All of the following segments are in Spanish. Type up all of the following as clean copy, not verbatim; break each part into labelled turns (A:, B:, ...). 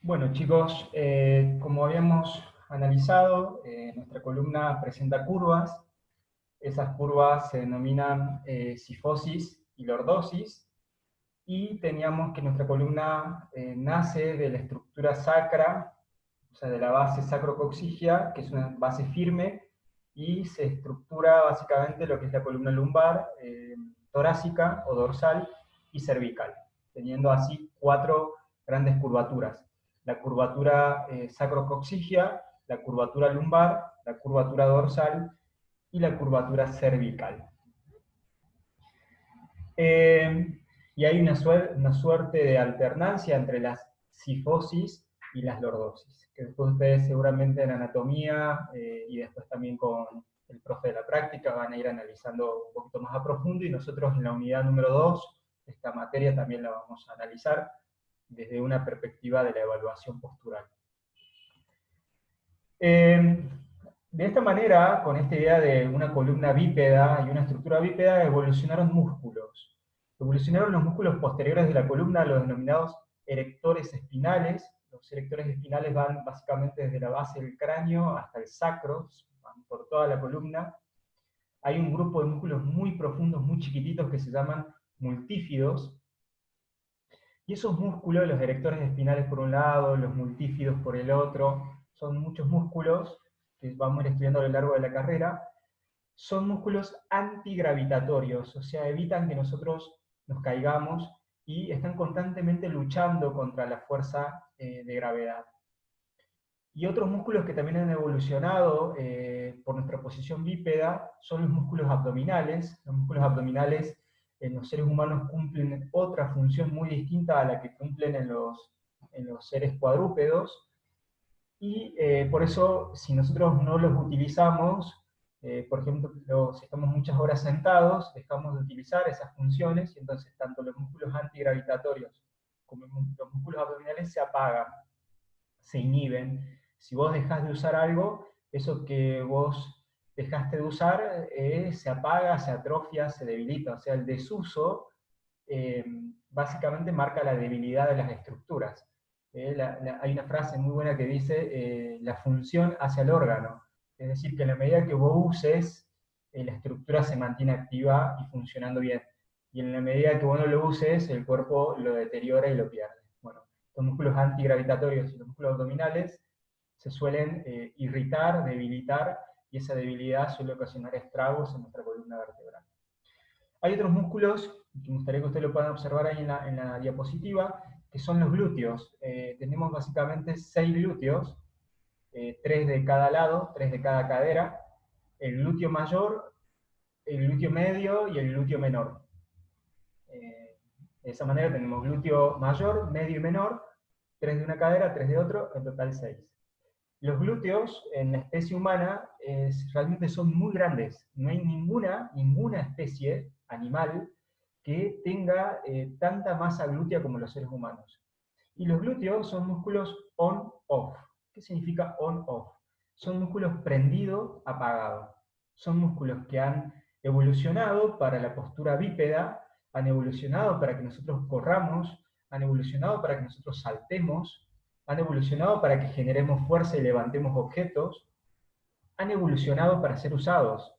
A: Bueno, chicos, como habíamos analizado, nuestra columna presenta curvas. Esas curvas se denominan cifosis y lordosis. Y teníamos que nuestra columna nace de la estructura sacra, o sea, de la base sacrocoxigia, que es una base firme, y se estructura básicamente lo que es la columna lumbar, torácica o dorsal y cervical, teniendo así cuatro grandes curvaturas. La curvatura sacrocoxigia, la curvatura lumbar, la curvatura dorsal y la curvatura cervical. Y hay una suerte de alternancia entre las cifosis y las lordosis, que después ustedes seguramente en anatomía y después también con el profe de la práctica van a ir analizando un poquito más a profundo, y nosotros en la unidad número 2, esta materia también la vamos a analizar desde una perspectiva de la evaluación postural. De esta manera, con esta idea de una columna bípeda y una estructura bípeda, evolucionaron músculos. Evolucionaron los músculos posteriores de la columna, los denominados erectores espinales. Los erectores espinales van básicamente desde la base del cráneo hasta el sacro, van por toda la columna. Hay un grupo de músculos muy profundos, muy chiquititos, que se llaman multífidos. Y esos músculos, los erectores espinales por un lado, los multífidos por el otro, son muchos músculos que vamos a ir estudiando a lo largo de la carrera. Son músculos antigravitatorios, o sea, evitan que nosotros nos caigamos y están constantemente luchando contra la fuerza de gravedad. Y otros músculos que también han evolucionado por nuestra posición bípeda son los músculos abdominales. Los músculos abdominales en los seres humanos cumplen otra función muy distinta a la que cumplen en los seres cuadrúpedos. Y por eso, si nosotros no los utilizamos, por ejemplo, si estamos muchas horas sentados, dejamos de utilizar esas funciones, y entonces tanto los músculos antigravitatorios como los músculos abdominales se apagan, se inhiben. Si vos dejás de usar algo, eso que vos dejaste de usar se apaga, se atrofia, se debilita. O sea, el desuso eh, básicamente marca la debilidad de las estructuras. Hay una frase muy buena que dice, la función hacia el órgano. Es decir, que en la medida que vos uses, la estructura se mantiene activa y funcionando bien. Y en la medida que vos no lo uses, el cuerpo lo deteriora y lo pierde. Bueno, los músculos antigravitatorios y los músculos abdominales se suelen irritar, debilitar, y esa debilidad suele ocasionar estragos en nuestra columna vertebral. Hay otros músculos, que me gustaría que ustedes lo puedan observar ahí en la diapositiva, que son los glúteos. Tenemos básicamente 6 glúteos, 3 de cada lado, 3 de cada cadera, el glúteo mayor, el glúteo medio y el glúteo menor. De esa manera tenemos glúteo mayor, medio y menor, 3 de una cadera, 3 de otro, en total 6. Los glúteos en la especie humana realmente son muy grandes. No hay ninguna especie animal que tenga tanta masa glútea como los seres humanos. Y los glúteos son músculos on-off. ¿Qué significa on-off? Son músculos prendido-apagado. Son músculos que han evolucionado para la postura bípeda, han evolucionado para que nosotros corramos, han evolucionado para que nosotros saltemos, han evolucionado para que generemos fuerza y levantemos objetos, han evolucionado para ser usados,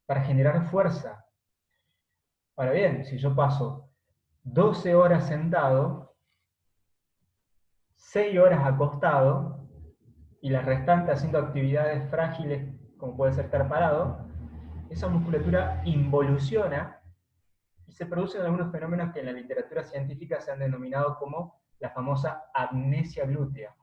A: para generar fuerza. Ahora bien, si yo paso 12 horas sentado, 6 horas acostado, y las restantes haciendo actividades frágiles, como puede ser estar parado, esa musculatura involuciona y se producen algunos fenómenos que en la literatura científica se han denominado como la famosa amnesia glútea.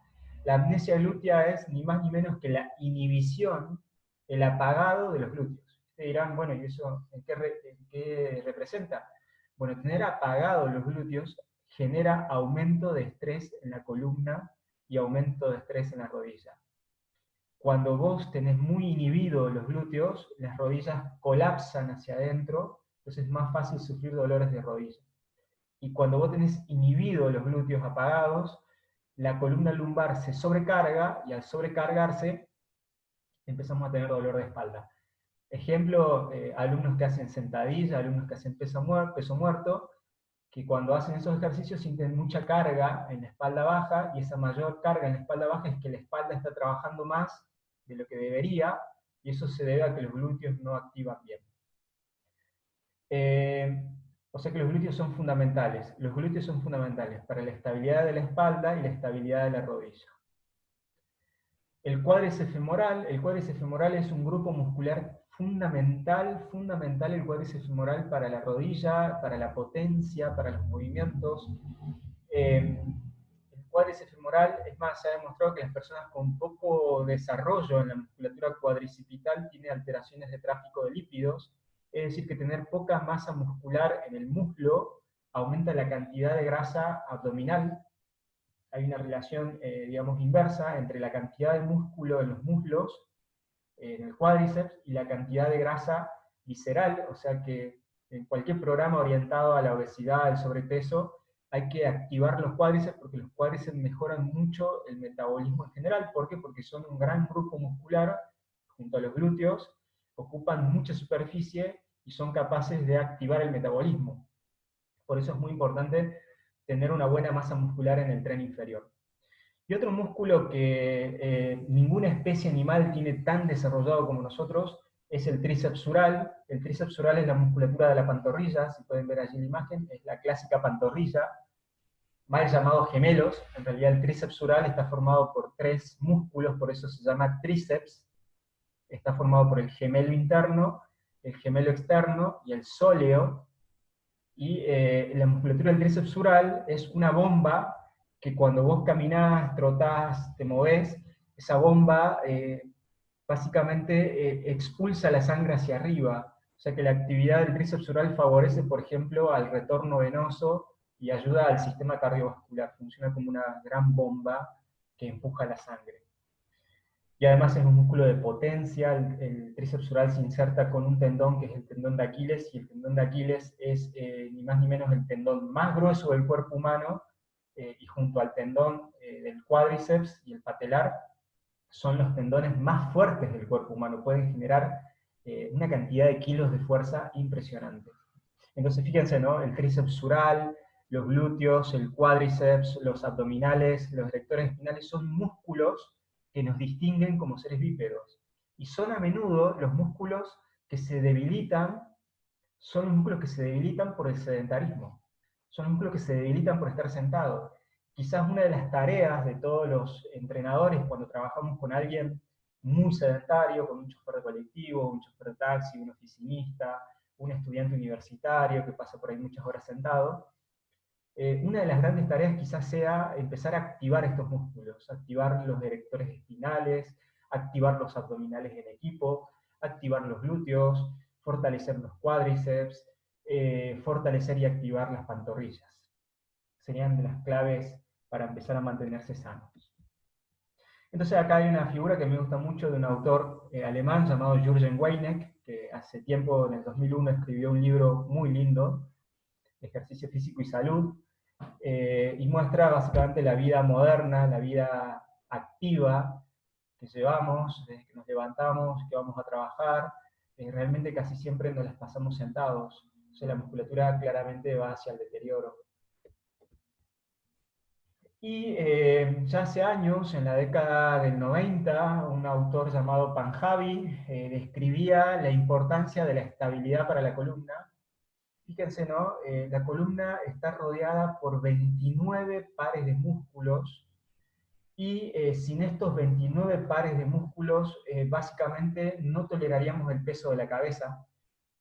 A: La amnesia glútea es ni más ni menos que la inhibición, el apagado de los glúteos. Ustedes dirán, bueno, ¿y eso en qué representa? Bueno, tener apagados los glúteos genera aumento de estrés en la columna y aumento de estrés en la rodilla. Cuando vos tenés muy inhibidos los glúteos, las rodillas colapsan hacia adentro, entonces es más fácil sufrir dolores de rodilla. Y cuando vos tenés inhibidos los glúteos apagados, la columna lumbar se sobrecarga, y al sobrecargarse empezamos a tener dolor de espalda. Ejemplo, alumnos que hacen sentadilla, alumnos que hacen peso muerto, que cuando hacen esos ejercicios sienten mucha carga en la espalda baja, y esa mayor carga en la espalda baja es que la espalda está trabajando más de lo que debería, y eso se debe a que los glúteos no activan bien. O sea que los glúteos son fundamentales. Los glúteos son fundamentales para la estabilidad de la espalda y la estabilidad de la rodilla. El cuádriceps femoral es un grupo muscular fundamental el cuádriceps femoral para la rodilla, para la potencia, para los movimientos. El cuádriceps femoral, es más, se ha demostrado que las personas con poco desarrollo en la musculatura cuadricipital tienen alteraciones de tráfico de lípidos, es decir, que tener poca masa muscular en el muslo aumenta la cantidad de grasa abdominal. Hay una relación, digamos, inversa entre la cantidad de músculo en los muslos, en el cuádriceps, y la cantidad de grasa visceral, o sea que en cualquier programa orientado a la obesidad, al sobrepeso, hay que activar los cuádriceps, porque los cuádriceps mejoran mucho el metabolismo en general. ¿Por qué? Porque son un gran grupo muscular, junto a los glúteos, ocupan mucha superficie y son capaces de activar el metabolismo. Por eso es muy importante tener una buena masa muscular en el tren inferior. Y otro músculo que ninguna especie animal tiene tan desarrollado como nosotros es el tríceps sural. El tríceps sural es la musculatura de la pantorrilla, si pueden ver allí la imagen, es la clásica pantorrilla, mal llamados gemelos. En realidad el tríceps sural está formado por 3 músculos, por eso se llama tríceps. Está formado por el gemelo interno, el gemelo externo y el sóleo. Y la musculatura del tríceps sural es una bomba que cuando vos caminás, trotás, te movés, esa bomba básicamente expulsa la sangre hacia arriba. O sea que la actividad del tríceps sural favorece, por ejemplo, al retorno venoso y ayuda al sistema cardiovascular. Funciona como una gran bomba que empuja la sangre. Y además es un músculo de potencia. El tríceps sural se inserta con un tendón que es el tendón de Aquiles, y el tendón de Aquiles es ni más ni menos el tendón más grueso del cuerpo humano, y junto al tendón del cuádriceps y el patelar, son los tendones más fuertes del cuerpo humano. Pueden generar una cantidad de kilos de fuerza impresionante. Entonces fíjense, ¿no? El tríceps sural, los glúteos, el cuádriceps, los abdominales, los erectores espinales son músculos que nos distinguen como seres bípedos. Y son a menudo los músculos que se debilitan, son los músculos que se debilitan por el sedentarismo. Son los músculos que se debilitan por estar sentados. Quizás una de las tareas de todos los entrenadores cuando trabajamos con alguien muy sedentario, con un chofer de colectivo, un chofer de taxi, un oficinista, un estudiante universitario que pasa por ahí muchas horas sentado, una de las grandes tareas quizás sea empezar a activar estos músculos, activar los erectores espinales, activar los abdominales en equipo, activar los glúteos, fortalecer los cuádriceps, fortalecer y activar las pantorrillas. Serían de las claves para empezar a mantenerse sanos. Entonces acá hay una figura que me gusta mucho de un autor alemán llamado Jürgen Weineck, que hace tiempo, en el 2001, escribió un libro muy lindo, Ejercicio Físico y Salud, y muestra básicamente la vida moderna, la vida activa que llevamos, desde que nos levantamos, que vamos a trabajar, realmente casi siempre nos las pasamos sentados. O sea, la musculatura claramente va hacia el deterioro. Y ya hace años, en la década del 90, un autor llamado Panjabi describía la importancia de la estabilidad para la columna. Fíjense, ¿no? La columna está rodeada por 29 pares de músculos, y sin estos 29 pares de músculos, básicamente no toleraríamos el peso de la cabeza.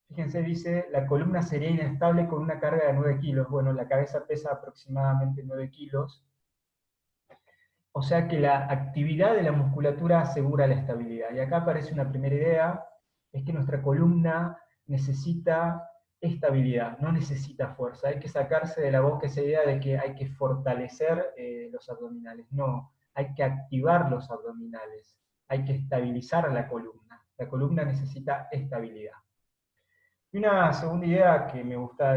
A: Fíjense, dice, la columna sería inestable con una carga de 9 kilos. Bueno, la cabeza pesa aproximadamente 9 kilos. O sea que la actividad de la musculatura asegura la estabilidad. Y acá aparece una primera idea, es que nuestra columna necesita estabilidad, no necesita fuerza. Hay que sacarse de la boca esa idea de que hay que fortalecer los abdominales. No, hay que activar los abdominales, hay que estabilizar la columna. La columna necesita estabilidad. Y una segunda idea que me gusta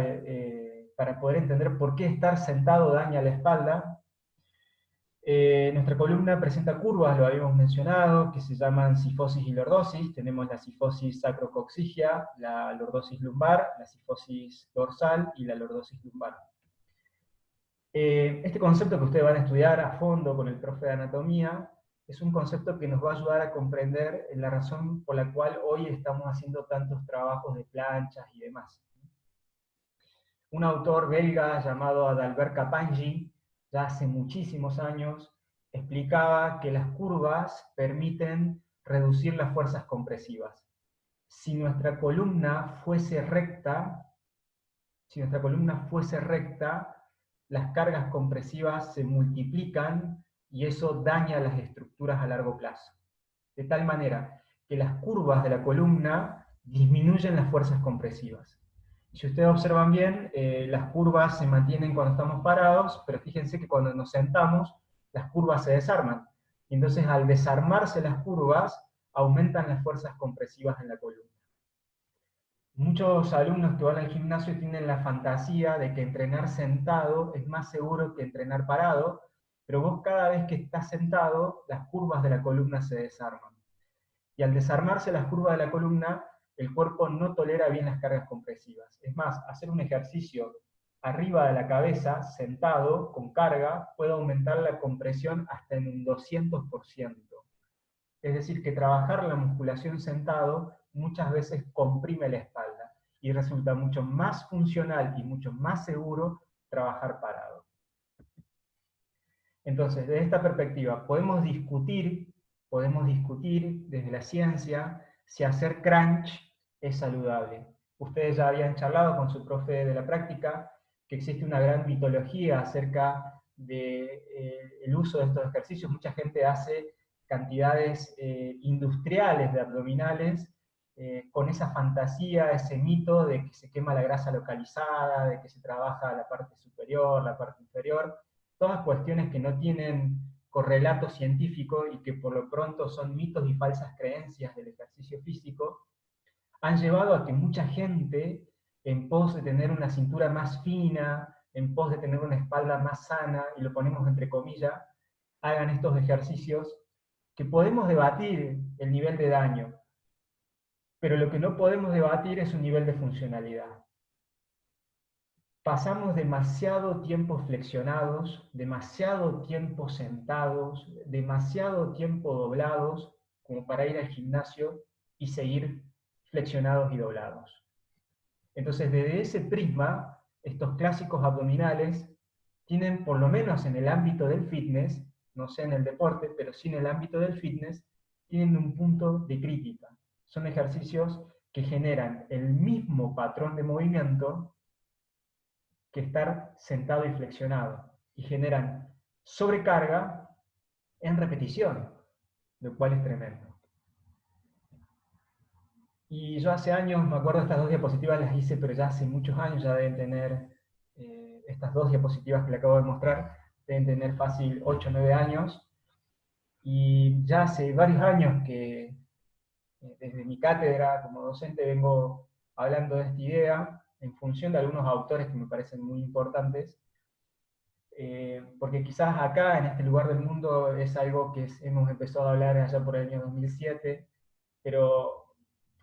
A: para poder entender por qué estar sentado daña la espalda. Nuestra columna presenta curvas, lo habíamos mencionado, que se llaman cifosis y lordosis. Tenemos la cifosis sacrococcígea, la lordosis lumbar, la cifosis dorsal y la lordosis lumbar. Este concepto que ustedes van a estudiar a fondo con el profe de anatomía es un concepto que nos va a ayudar a comprender la razón por la cual hoy estamos haciendo tantos trabajos de planchas y demás. Un autor belga llamado Adalbert Capangi, ya hace muchísimos años, explicaba que las curvas permiten reducir las fuerzas compresivas. Si nuestra columna fuese recta, las cargas compresivas se multiplican y eso daña las estructuras a largo plazo. De tal manera que las curvas de la columna disminuyen las fuerzas compresivas. Si ustedes observan bien, las curvas se mantienen cuando estamos parados, pero fíjense que cuando nos sentamos, las curvas se desarman. Y entonces, al desarmarse las curvas, aumentan las fuerzas compresivas en la columna. Muchos alumnos que van al gimnasio tienen la fantasía de que entrenar sentado es más seguro que entrenar parado, pero vos cada vez que estás sentado, las curvas de la columna se desarman. Y al desarmarse las curvas de la columna, el cuerpo no tolera bien las cargas compresivas. Es más, hacer un ejercicio arriba de la cabeza, sentado, con carga, puede aumentar la compresión hasta en un 200%. Es decir, que trabajar la musculación sentado muchas veces comprime la espalda y resulta mucho más funcional y mucho más seguro trabajar parado. Entonces, desde esta perspectiva, podemos discutir desde la ciencia si hacer crunch es saludable. Ustedes ya habían charlado con su profe de la práctica que existe una gran mitología acerca del uso de estos ejercicios. Mucha gente hace cantidades industriales de abdominales con esa fantasía, ese mito de que se quema la grasa localizada, de que se trabaja la parte superior, la parte inferior, todas cuestiones que no tienen correlato científico y que por lo pronto son mitos y falsas creencias del ejercicio físico, han llevado a que mucha gente, en pos de tener una cintura más fina, en pos de tener una espalda más sana, y lo ponemos entre comillas, hagan estos ejercicios que podemos debatir el nivel de daño, pero lo que no podemos debatir es un nivel de funcionalidad. Pasamos demasiado tiempo flexionados, demasiado tiempo sentados, demasiado tiempo doblados, como para ir al gimnasio y seguir flexionados y doblados. Entonces, desde ese prisma, estos clásicos abdominales tienen, por lo menos en el ámbito del fitness, no sé en el deporte, pero sí en el ámbito del fitness, tienen un punto de crítica. Son ejercicios que generan el mismo patrón de movimiento que estar sentado y flexionado, y generan sobrecarga en repetición, lo cual es tremendo. Y yo hace años, me acuerdo, estas dos diapositivas las hice, pero ya hace muchos años ya deben tener, estas dos diapositivas que le acabo de mostrar, deben tener fácil 8 o 9 años, y ya hace varios años que desde mi cátedra como docente vengo hablando de esta idea en función de algunos autores que me parecen muy importantes, porque quizás acá, en este lugar del mundo, es algo que hemos empezado a hablar allá por el año 2007, pero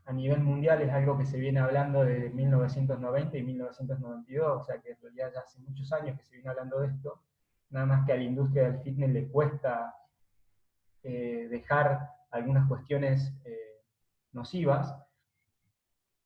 A: a nivel mundial es algo que se viene hablando de 1990 y 1992, o sea que en realidad ya hace muchos años que se viene hablando de esto, nada más que a la industria del fitness le cuesta dejar algunas cuestiones nocivas,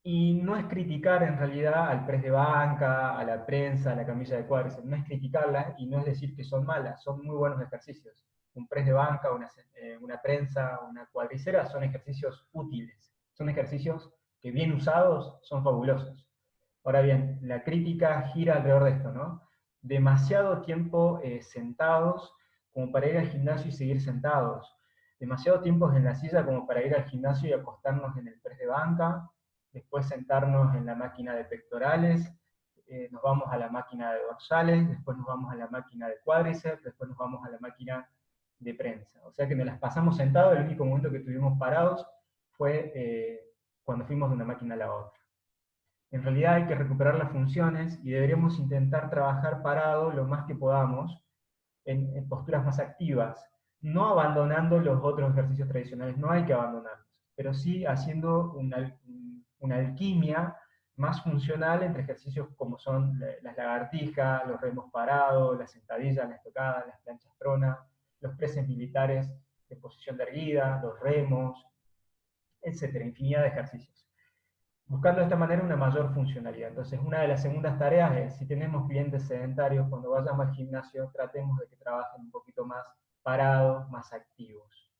A: y no es criticar en realidad al press de banca, a la prensa, a la camilla de cuádriceps, no es criticarlas y no es decir que son malas, son muy buenos ejercicios. Un press de banca, una prensa, una cuadricera son ejercicios útiles, son ejercicios que bien usados son fabulosos. Ahora bien, la crítica gira alrededor de esto, ¿no? Demasiado tiempo sentados como para ir al gimnasio y seguir sentados. Demasiado tiempo en la silla como para ir al gimnasio y acostarnos en el press de banca, después sentarnos en la máquina de pectorales, nos vamos a la máquina de dorsales, después nos vamos a la máquina de cuádriceps, después nos vamos a la máquina de prensa. O sea que nos las pasamos sentados, el único momento que estuvimos parados fue cuando fuimos de una máquina a la otra. En realidad hay que recuperar las funciones y deberíamos intentar trabajar parado lo más que podamos en posturas más activas, no abandonando los otros ejercicios tradicionales, no hay que abandonarlos, pero sí haciendo una alquimia más funcional entre ejercicios como son las lagartijas, los remos parados, las sentadillas, las estocadas, las planchas trona, los preses militares de posición de erguida, los remos, etcétera, infinidad de ejercicios. Buscando de esta manera una mayor funcionalidad. Entonces, una de las segundas tareas es, si tenemos clientes sedentarios, cuando vayamos al gimnasio, tratemos de que trabajen un poquito más parados, más activos.